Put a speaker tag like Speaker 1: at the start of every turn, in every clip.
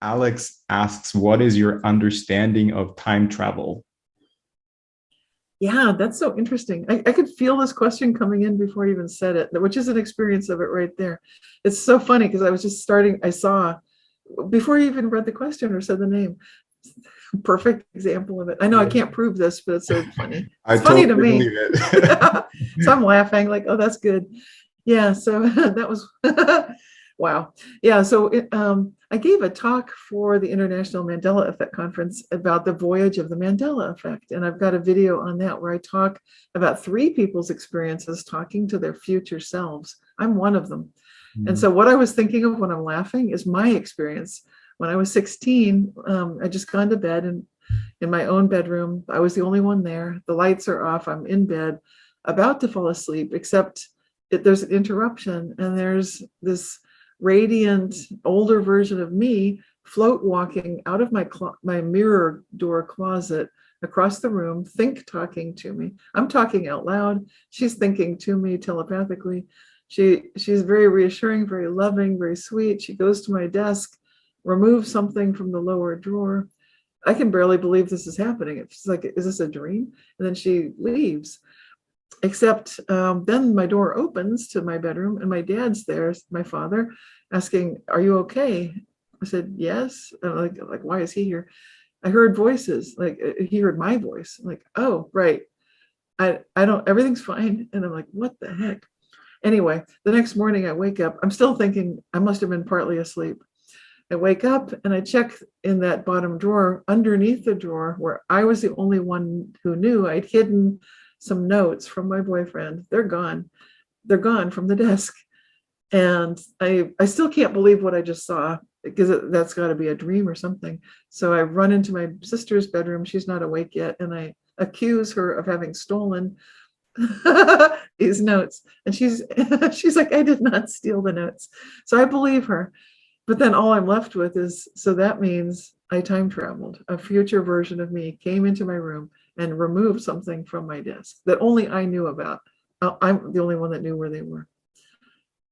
Speaker 1: Alex asks, what is your understanding of time travel?
Speaker 2: Yeah, that's so interesting. I could feel this question coming in before I even said it, which is an experience of it right there. It's so funny because I was just starting, I saw before you even read the question or said the name. Perfect example of it. I know I can't prove this, but it's so funny.
Speaker 1: I
Speaker 2: It's funny to
Speaker 1: totally believe
Speaker 2: me.
Speaker 1: it.
Speaker 2: So I'm laughing like, oh, that's good. Yeah, so that was wow. Yeah, so I gave a talk for the International Mandela Effect Conference about the voyage of the Mandela Effect. And I've got a video on that where I talk about three people's experiences talking to their future selves. I'm one of them. And so what I was thinking of when I'm laughing is my experience. When I was 16, I just gone to bed and in my own bedroom. I was the only one there. The lights are off. I'm in bed, about to fall asleep, except there's an interruption, and there's this radiant older version of me float walking out of my mirror door closet across the room, talking to me. I'm talking out loud. She's thinking to me telepathically. She's very reassuring, very loving, very sweet. She goes to my desk, removes something from the lower drawer. I can barely believe this is happening. It's like, is this a dream? And then she leaves. Except then my door opens to my bedroom and my dad's there, my father, asking, "Are you okay?" I said, "Yes." And like, why is he here? I heard voices, like he heard my voice. I'm like, oh, right. I don't, everything's fine. And I'm like, what the heck? Anyway, the next morning I wake up. I'm still thinking I must have been partly asleep. I wake up and I check in that bottom drawer, underneath the drawer where I was the only one who knew. I'd hidden some notes from my boyfriend. They're gone. They're gone from the desk. And I still can't believe what I just saw, because that's got to be a dream or something. So I run into my sister's bedroom. She's not awake yet. And I accuse her of having stolen these notes. And she's like, I did not steal the notes. So I believe her. But then all I'm left with is, so that means I time traveled. A future version of me came into my room and removed something from my desk that only I knew about. I'm the only one that knew where they were.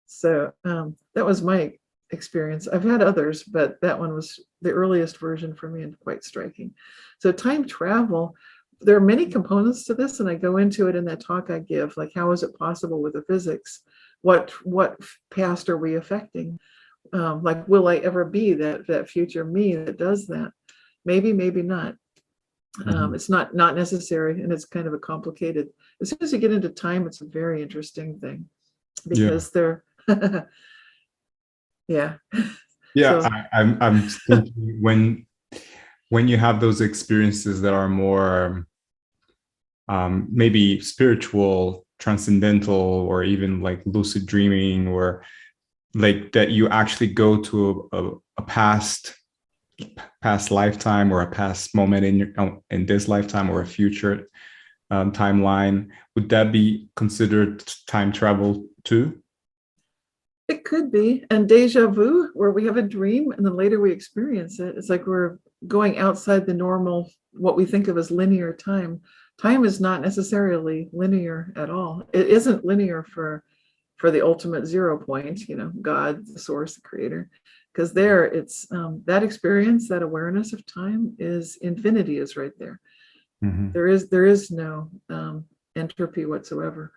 Speaker 2: So that was my experience. I've had others, but that one was the earliest version for me and quite striking. So time travel, there are many components to this, and I go into it in that talk I give, like how is it possible with the physics? What past are we affecting? Like, will I ever be that future me that does that? Maybe, maybe not. It's not necessary, and it's kind of a complicated. As soon as you get into time, it's a very interesting thing
Speaker 1: Yeah.
Speaker 2: because they're, yeah.
Speaker 1: Yeah,
Speaker 2: So
Speaker 1: I'm thinking when you have those experiences that are more maybe spiritual, transcendental, or even like lucid dreaming, or like that you actually go to a past lifetime or a past moment in this lifetime or a future timeline, would that be considered time travel too?
Speaker 2: it could be. And deja vu, where we have a dream and then later we experience it. It's like we're going outside the normal, what we think of as linear time. Time is not necessarily linear at all. It isn't linear for the ultimate 0 point, God, the source, the creator. Because there it's that experience, that awareness of time is infinity is right there.
Speaker 1: Mm-hmm.
Speaker 2: There is no entropy whatsoever.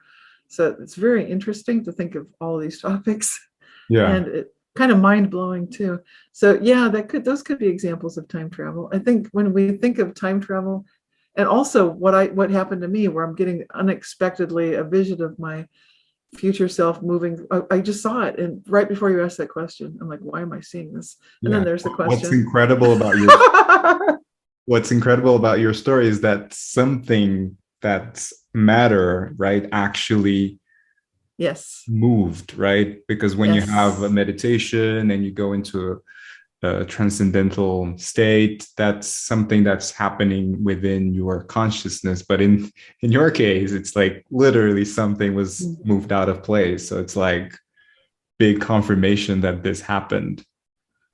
Speaker 2: So it's very interesting to think of all these topics,
Speaker 1: Yeah.
Speaker 2: and it kind of mind blowing too. So yeah, those could be examples of time travel. I think when we think of time travel, and also what happened to me, where I'm getting unexpectedly a vision of my future self moving. I just saw it, and right before you asked that question, I'm like, why am I seeing this? And then
Speaker 1: Yeah.
Speaker 2: there's the
Speaker 1: What's
Speaker 2: question.
Speaker 1: incredible about your story is that something that's matter, right, actually
Speaker 2: Yes.
Speaker 1: moved, right? Because when you have a
Speaker 2: Yes.
Speaker 1: meditation and you go into a transcendental state, that's something that's happening within your consciousness. But in your case, it's like literally something was moved out of place. So it's like big confirmation that this happened.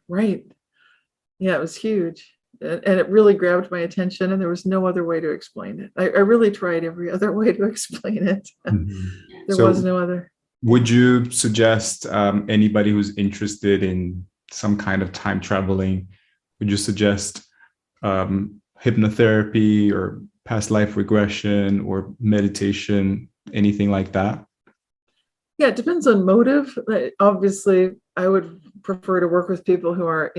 Speaker 2: Right. Yeah, it was huge. And it really grabbed my attention, and there was no other way to explain it. I really tried every other way to explain it.
Speaker 1: Mhm.
Speaker 2: There was
Speaker 1: So
Speaker 2: no other.
Speaker 1: would you suggest anybody who's interested in some kind of time traveling, would you suggest hypnotherapy or past life regression or meditation, anything like that?
Speaker 2: Yeah, it depends on motive. Obviously, I would prefer to work with people who are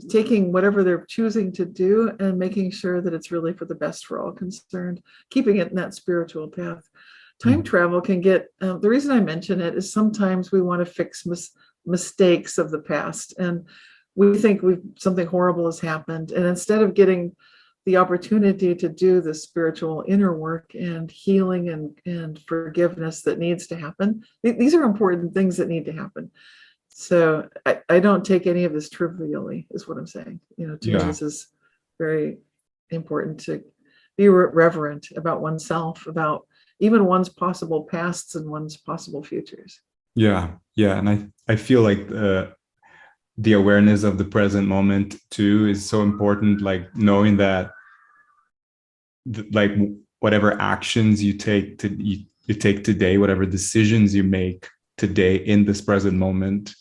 Speaker 2: taking whatever they're choosing to do and making sure that it's really for the best for all concerned, keeping it in that spiritual path. Time travel can get, the reason I mention it is sometimes we want to fix mistakes of the past, and we think something horrible has happened. And instead of getting the opportunity to do the spiritual inner work and healing and forgiveness that needs to happen, these are important things that need to happen. So I don't take any of this trivially, is what I'm saying. To me,
Speaker 1: Yeah.
Speaker 2: this is very important to be reverent about oneself, about even one's possible pasts and one's possible futures.
Speaker 1: Yeah. Yeah. And I feel like the awareness of the present moment too is so important, like knowing that like whatever actions you take today, whatever decisions you make today in this present moment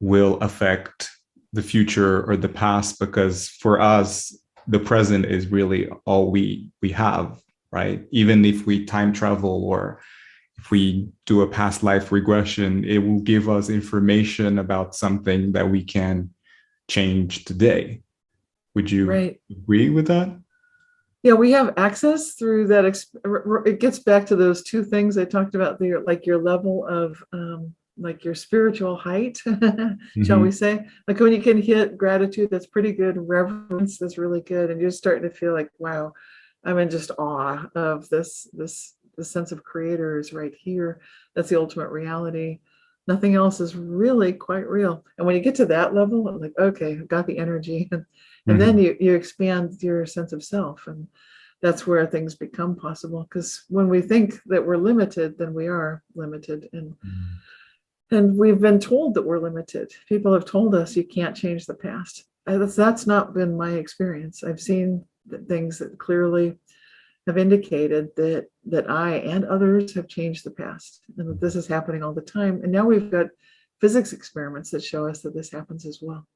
Speaker 1: will affect the future or the past, because for us the present is really all we have, right? Even if we time travel or if we do a past life regression, it will give us information about something that we can change today. Would you
Speaker 2: Right.
Speaker 1: agree with that?
Speaker 2: Yeah, we have access through that. It gets back to those two things I talked about there, like your level of, like your spiritual height, shall we
Speaker 1: Mm-hmm.
Speaker 2: say? Like when you can hit gratitude, that's pretty good. Reverence, that's really good, and you're starting to feel like, wow, I'm in just awe of this sense of creator is right here. That's the ultimate reality. Nothing else is really quite real. And when you get to that level, I'm like, okay, I've got the energy. And then
Speaker 1: Mm-hmm.
Speaker 2: you expand your sense of self, and that's where things become possible, because when we think that we're limited, then we are limited, and we've been told that we're limited. People have told us you can't change the past. That's not been my experience. I've seen things that clearly have indicated that I and others have changed the past, and that this is happening all the time. And now we've got physics experiments that show us that this happens as well.